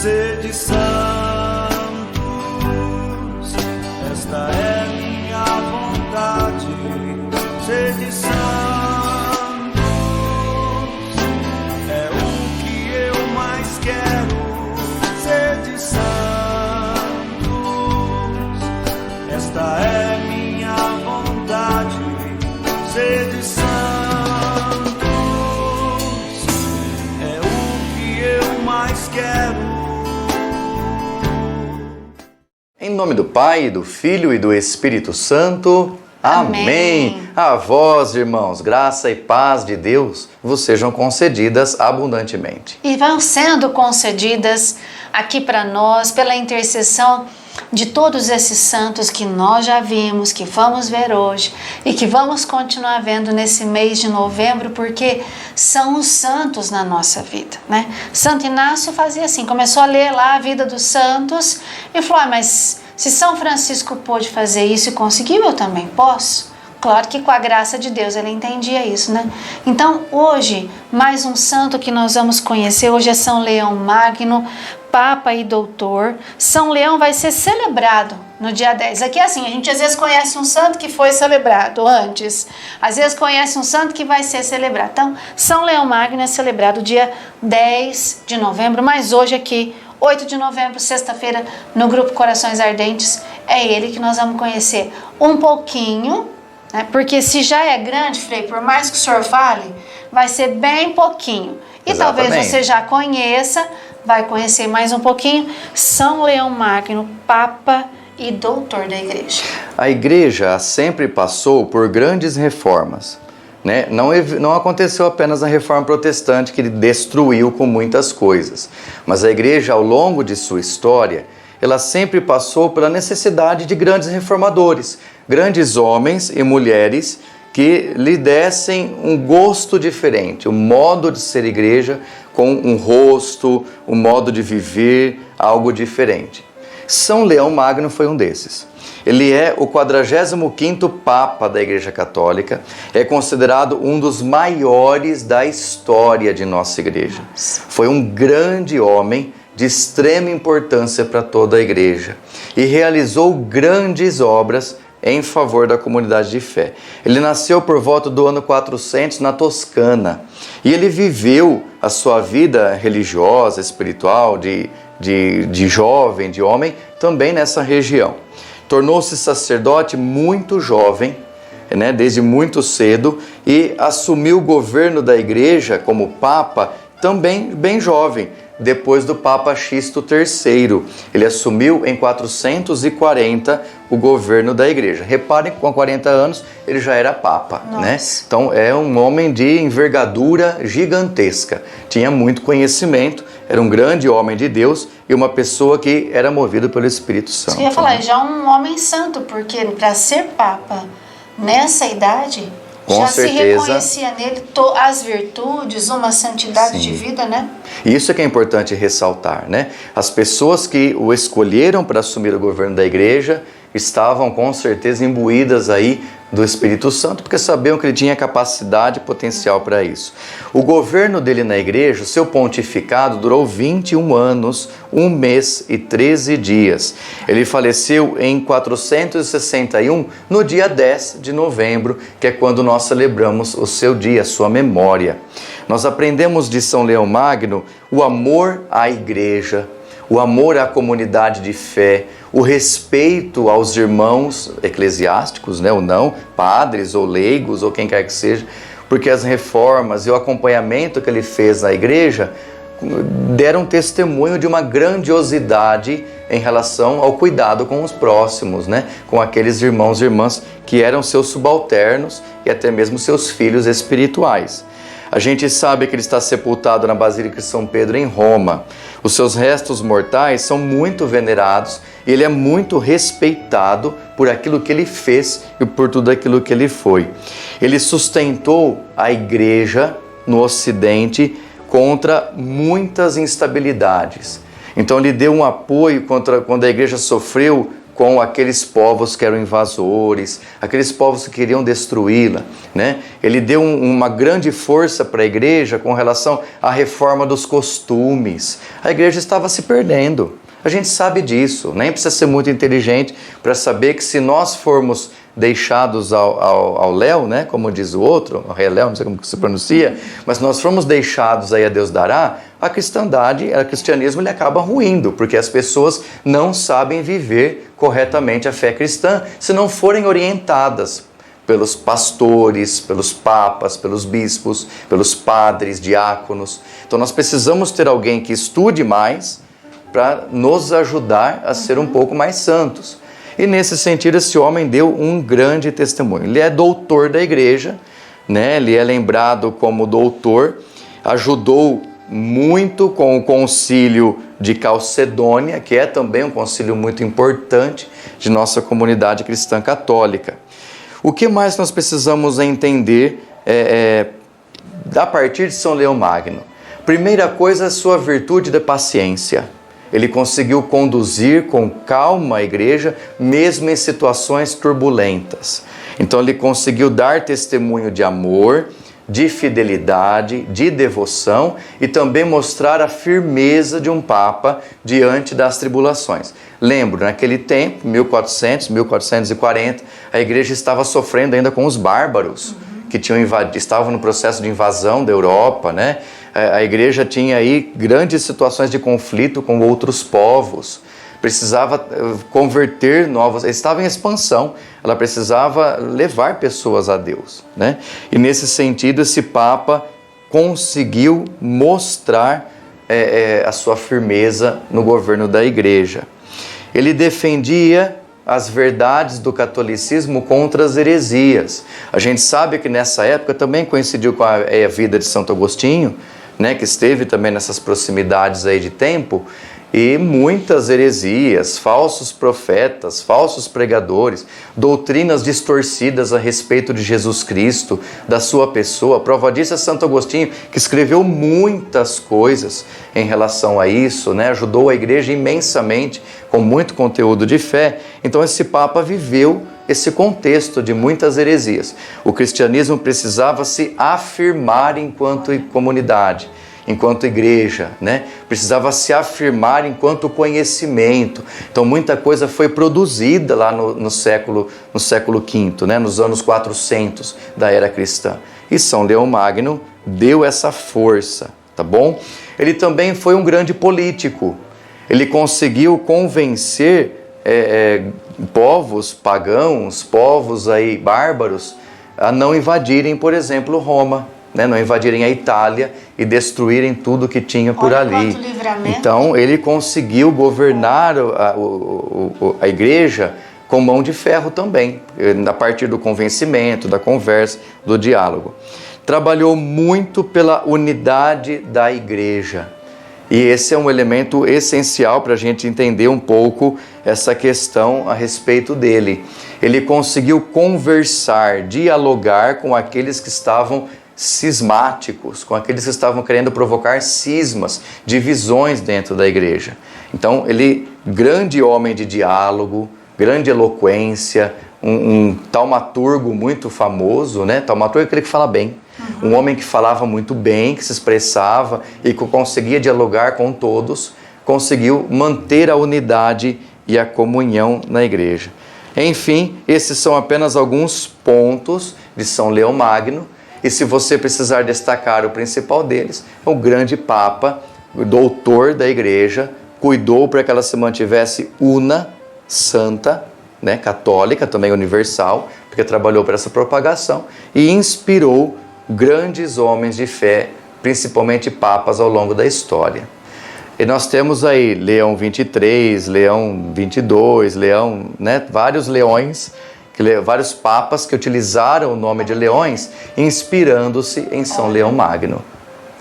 sede santos, esta é minha vontade, sede santos, é o que eu mais quero, sede santos, esta é minha vontade, sede santos, é o que eu mais quero. Em nome do Pai, do Filho e do Espírito Santo. Amém. A vós, irmãos, graça e paz de Deus vos sejam concedidas abundantemente. E vão sendo concedidas aqui para nós pela intercessão de todos esses santos que nós já vimos, que vamos ver hoje e que vamos continuar vendo nesse mês de novembro, porque são os santos na nossa vida, né? Santo Inácio fazia assim, começou a ler lá a vida dos santos e falou, mas se São Francisco pôde fazer isso e conseguiu, eu também posso. Claro que com a graça de Deus ele entendia isso, né? Então hoje, mais um santo que nós vamos conhecer, hoje é São Leão Magno, Papa e Doutor. São Leão vai ser celebrado no dia 10. Aqui é assim, a gente às vezes conhece um santo que foi celebrado antes, às vezes conhece um santo que vai ser celebrado. Então, São Leão Magno é celebrado dia 10 de novembro, mas hoje aqui, 8 de novembro, sexta-feira, no Grupo Corações Ardentes, é ele que nós vamos conhecer um pouquinho, né? Porque se já é grande, Frei, por mais que o senhor fale, vai ser bem pouquinho. E Exatamente. talvez você já conheça, vai conhecer mais um pouquinho, São Leão Magno, Papa e Doutor da Igreja. A Igreja sempre passou por grandes reformas, né? Não aconteceu apenas a Reforma Protestante, que destruiu com muitas coisas, mas a Igreja, ao longo de sua história, ela sempre passou pela necessidade de grandes reformadores, grandes homens e mulheres que lhe dessem um gosto diferente, um modo de ser igreja com um rosto, um modo de viver, algo diferente. São Leão Magno foi um desses. Ele é o 45º Papa da Igreja Católica, é considerado um dos maiores da história de nossa Igreja. Foi um grande homem de extrema importância para toda a Igreja e realizou grandes obras em favor da comunidade de fé. Ele nasceu por volta do ano 400 na Toscana e ele viveu a sua vida religiosa, espiritual, de jovem, de homem, também nessa região. Tornou-se sacerdote muito jovem, né, desde muito cedo, e assumiu o governo da Igreja como Papa também bem jovem, depois do Papa Xisto III. Ele assumiu em 440 o governo da Igreja. Reparem que com 40 anos ele já era Papa, né? Então é um homem de envergadura gigantesca. Tinha muito conhecimento, era um grande homem de Deus e uma pessoa que era movido pelo Espírito Santo. Eu ia falar, já um homem santo, porque para ser Papa nessa idade, com já certeza, se reconhecia nele as virtudes, uma santidade de vida, né? Isso é que é importante ressaltar, né? As pessoas que o escolheram para assumir o governo da Igreja estavam com certeza imbuídas aí do Espírito Santo, porque sabiam que ele tinha capacidade e potencial para isso. O governo dele na Igreja, o seu pontificado, durou 21 anos, 1 mês e 13 dias. Ele faleceu em 461, no dia 10 de novembro, que é quando nós celebramos o seu dia, a sua memória. Nós aprendemos de São Leão Magno o amor à Igreja, o amor à comunidade de fé, o respeito aos irmãos eclesiásticos, né, ou não, padres ou leigos ou quem quer que seja, porque as reformas e o acompanhamento que ele fez na Igreja deram testemunho de uma grandiosidade em relação ao cuidado com os próximos, né, com aqueles irmãos e irmãs que eram seus subalternos e até mesmo seus filhos espirituais. A gente sabe que ele está sepultado na Basílica de São Pedro em Roma. Os seus restos mortais são muito venerados e ele é muito respeitado por aquilo que ele fez e por tudo aquilo que ele foi. Ele sustentou a Igreja no Ocidente contra muitas instabilidades. Então ele deu um apoio quando a Igreja sofreu com aqueles povos que eram invasores, aqueles povos que queriam destruí-la, né? Ele deu uma grande força para a igreja com relação à reforma dos costumes. A igreja estava se perdendo. A gente sabe disso, nem precisa ser muito inteligente para saber que se nós formos deixados ao léu, né, como diz o outro, o rei Léo, não sei como se pronuncia, mas nós formos deixados aí a Deus dará, a cristandade, o cristianismo ele acaba ruindo, porque as pessoas não sabem viver corretamente a fé cristã se não forem orientadas pelos pastores, pelos papas, pelos bispos, pelos padres, diáconos. Então nós precisamos ter alguém que estude mais para nos ajudar a ser um pouco mais santos. E nesse sentido, esse homem deu um grande testemunho. Ele é doutor da igreja, né? Ele é lembrado como doutor, ajudou muito com o concílio de Calcedônia, que é também um concílio muito importante de nossa comunidade cristã católica. O que mais nós precisamos entender a partir de São Leão Magno? Primeira coisa, a sua virtude da paciência. Ele conseguiu conduzir com calma a igreja, mesmo em situações turbulentas. Então ele conseguiu dar testemunho de amor, de fidelidade, de devoção e também mostrar a firmeza de um Papa diante das tribulações. Lembro, naquele tempo, 1440, a igreja estava sofrendo ainda com os bárbaros, que estavam no processo de invasão da Europa, né? A igreja tinha aí grandes situações de conflito com outros povos, precisava converter novos, estava em expansão, ela precisava levar pessoas a Deus, né? E nesse sentido esse Papa conseguiu mostrar a sua firmeza no governo da igreja. Ele defendia as verdades do catolicismo contra as heresias. A gente sabe que nessa época também coincidiu com a vida de Santo Agostinho, né, que esteve também nessas proximidades aí de tempo, e muitas heresias, falsos profetas, falsos pregadores, doutrinas distorcidas a respeito de Jesus Cristo, da sua pessoa. A prova disso é Santo Agostinho, que escreveu muitas coisas em relação a isso, né? Ajudou a igreja imensamente, com muito conteúdo de fé. Então esse Papa viveu esse contexto de muitas heresias. O cristianismo precisava se afirmar enquanto comunidade, enquanto igreja, né? Precisava se afirmar enquanto conhecimento. Então muita coisa foi produzida lá no século V, né? Nos anos 400 da era cristã. E São Leão Magno deu essa força, tá bom? Ele também foi um grande político. Ele conseguiu convencer povos pagãos, povos aí bárbaros, a não invadirem, por exemplo, Roma, né? Não invadirem a Itália e destruírem tudo que tinha por ali. Então ele conseguiu governar a igreja com mão de ferro também, a partir do convencimento, da conversa, do diálogo. Trabalhou muito pela unidade da igreja. E esse é um elemento essencial para a gente entender um pouco essa questão a respeito dele. Ele conseguiu conversar, dialogar com aqueles que estavam cismáticos, com aqueles que estavam querendo provocar cismas, divisões dentro da igreja. Então, ele, grande homem de diálogo, grande eloquência, um taumaturgo muito famoso, né? Taumaturgo é aquele que fala bem. Um homem que falava muito bem, que se expressava e que conseguia dialogar com todos, conseguiu manter a unidade e a comunhão na igreja. Enfim, esses são apenas alguns pontos de São Leão Magno, e se você precisar destacar o principal deles, é o grande Papa, o doutor da igreja, cuidou para que ela se mantivesse una, santa, né, católica, também universal, porque trabalhou para essa propagação e inspirou grandes homens de fé, principalmente papas ao longo da história. E nós temos aí Leão 23, Leão 22, Leão, né, vários leões, vários papas que utilizaram o nome de leões, inspirando-se em São Leão Magno.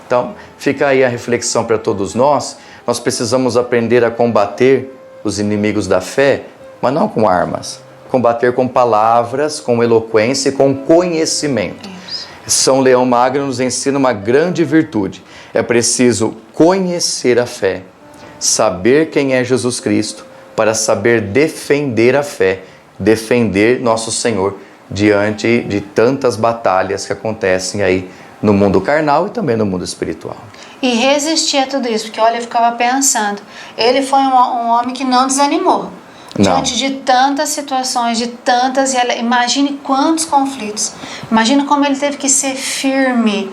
Então, fica aí a reflexão para todos nós. Nós precisamos aprender a combater os inimigos da fé, mas não com armas. Combater com palavras, com eloquência e com conhecimento. São Leão Magno nos ensina uma grande virtude. É preciso conhecer a fé, saber quem é Jesus Cristo, para saber defender a fé, defender nosso Senhor diante de tantas batalhas que acontecem aí no mundo carnal e também no mundo espiritual. E resistir a tudo isso, porque olha, eu ficava pensando, ele foi um homem que não desanimou. Diante de tantas situações, de tantas... Imagine quantos conflitos. Imagine como ele teve que ser firme,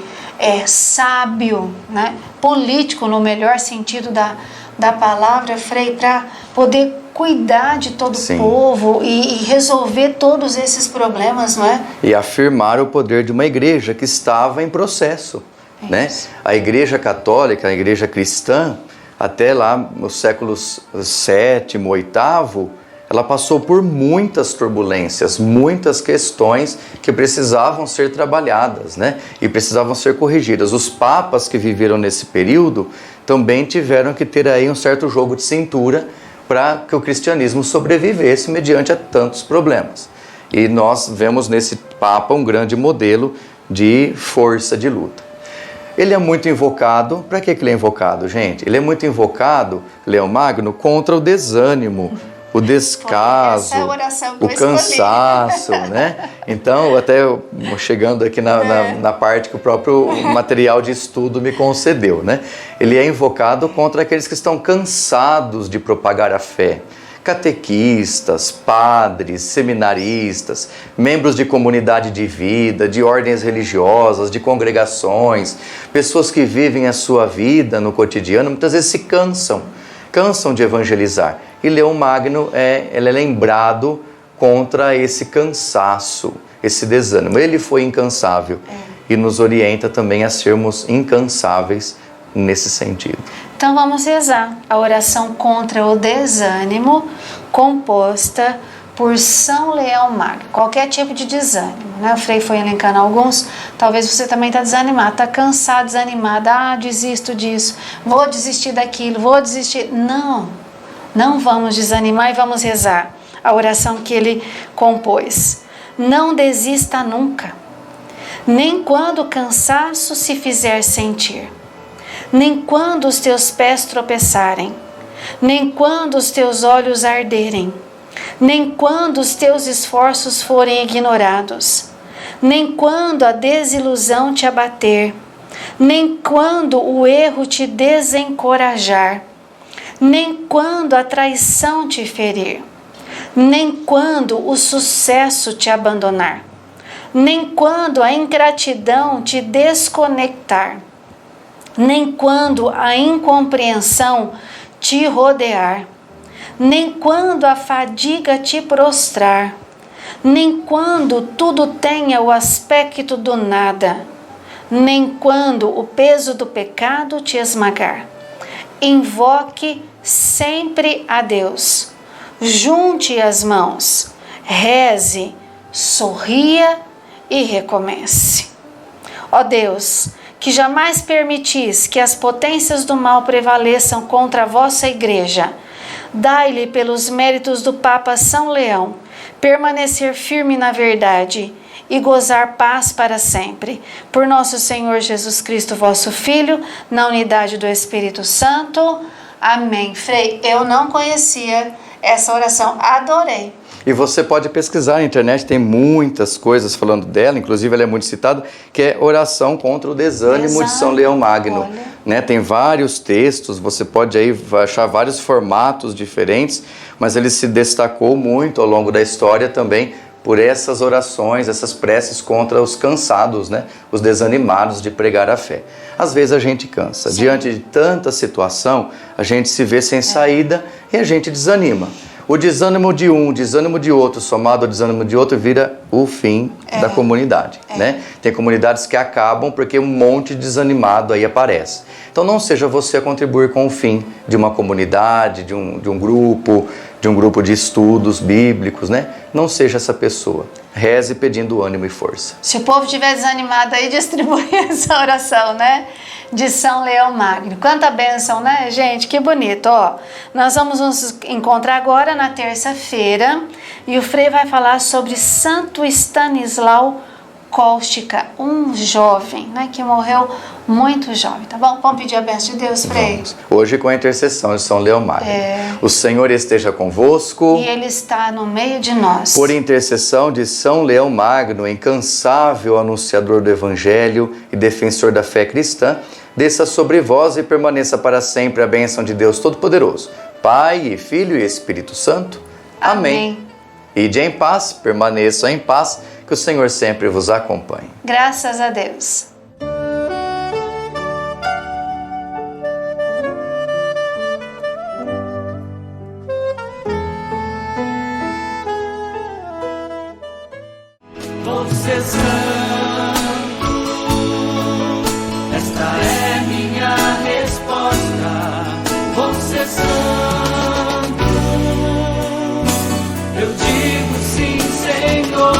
sábio, né? Político no melhor sentido da palavra, Frei, para poder cuidar de todo o povo e resolver todos esses problemas, não é? E afirmar o poder de uma igreja que estava em processo, né? A igreja católica, a igreja cristã, até lá nos séculos VII, VIII, ela passou por muitas turbulências, muitas questões que precisavam ser trabalhadas, né? E precisavam ser corrigidas. Os papas que viveram nesse período também tiveram que ter aí um certo jogo de cintura para que o cristianismo sobrevivesse mediante a tantos problemas. E nós vemos nesse Papa um grande modelo de força de luta. Ele é muito invocado. Para que ele é invocado, gente? Ele é muito invocado, Leão Magno, contra o desânimo, o descaso, o cansaço, né? Então, até chegando aqui na parte que o próprio material de estudo me concedeu, né? Ele é invocado contra aqueles que estão cansados de propagar a fé. Catequistas, padres, seminaristas, membros de comunidade de vida, de ordens religiosas, de congregações, pessoas que vivem a sua vida no cotidiano, muitas vezes se cansam de evangelizar. E Leão Magno ele é lembrado contra esse cansaço, esse desânimo. Ele foi incansável e nos orienta também a sermos incansáveis nesse sentido. Então vamos rezar a oração contra o desânimo, composta por São Leão Magno. Qualquer tipo de desânimo, né? O Frei foi elencando alguns. Talvez você também está desanimado, está cansado, desanimado. Desisto disso, vou desistir daquilo, vou desistir. Não vamos desanimar e vamos rezar a oração que ele compôs. Não desista nunca, nem quando o cansaço se fizer sentir, nem quando os teus pés tropeçarem, nem quando os teus olhos arderem, nem quando os teus esforços forem ignorados, nem quando a desilusão te abater, nem quando o erro te desencorajar, nem quando a traição te ferir, nem quando o sucesso te abandonar, nem quando a ingratidão te desconectar, nem quando a incompreensão te rodear, nem quando a fadiga te prostrar, nem quando tudo tenha o aspecto do nada, nem quando o peso do pecado te esmagar. Invoque sempre a Deus, junte as mãos, reze, sorria e recomece. Ó Deus, que jamais permitis que as potências do mal prevaleçam contra a vossa Igreja, dai-lhe pelos méritos do Papa São Leão permanecer firme na verdade e gozar paz para sempre. Por nosso Senhor Jesus Cristo, vosso Filho, na unidade do Espírito Santo. Amém. Frei, eu não conhecia essa oração, adorei. E você pode pesquisar na internet, tem muitas coisas falando dela, inclusive ela é muito citada, que é oração contra o desânimo de São Leão Magno. Né? Tem vários textos, você pode aí achar vários formatos diferentes, mas ele se destacou muito ao longo da história também por essas orações, essas preces contra os cansados, né? Os desanimados de pregar a fé. Às vezes a gente cansa. Sim. Diante de tanta situação, a gente se vê sem saída e a gente desanima. O desânimo de um, o desânimo de outro, somado ao desânimo de outro, vira o fim da comunidade, né? Tem comunidades que acabam porque um monte de desanimado aí aparece. Então não seja você a contribuir com o fim de uma comunidade, de um grupo de estudos bíblicos, né? Não seja essa pessoa. Reze pedindo ânimo e força. Se o povo estiver desanimado aí, distribui essa oração, né? De São Leão Magno. Quanta bênção, né, gente? Que bonito, ó. Nós vamos nos encontrar agora na terça-feira e o Frei vai falar sobre Santo Stanislau cóstica, um jovem, né, que morreu muito jovem, tá bom? Vamos pedir a bênção de Deus para ele. Hoje com a intercessão de São Leão Magno. O Senhor esteja convosco. E ele está no meio de nós. Por intercessão de São Leão Magno, incansável anunciador do Evangelho e defensor da fé cristã, desça sobre vós e permaneça para sempre a bênção de Deus Todo-Poderoso, Pai e Filho e Espírito Santo. Amém. Ide em paz, permaneçam em paz, que o Senhor sempre vos acompanhe. Graças a Deus. Vou ser santo, esta é minha resposta. Vou ser santo, eu digo sim, Senhor.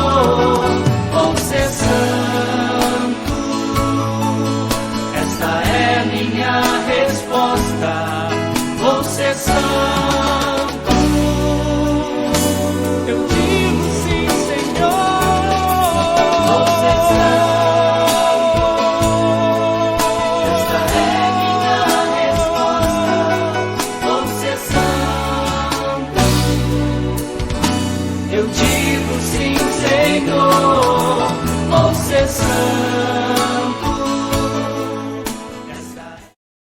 Vou ser santo, esta é minha resposta. Vou ser santo, eu digo sim, Senhor. Vou ser santo, esta é minha resposta. Vou ser santo, eu digo sim, Senhor.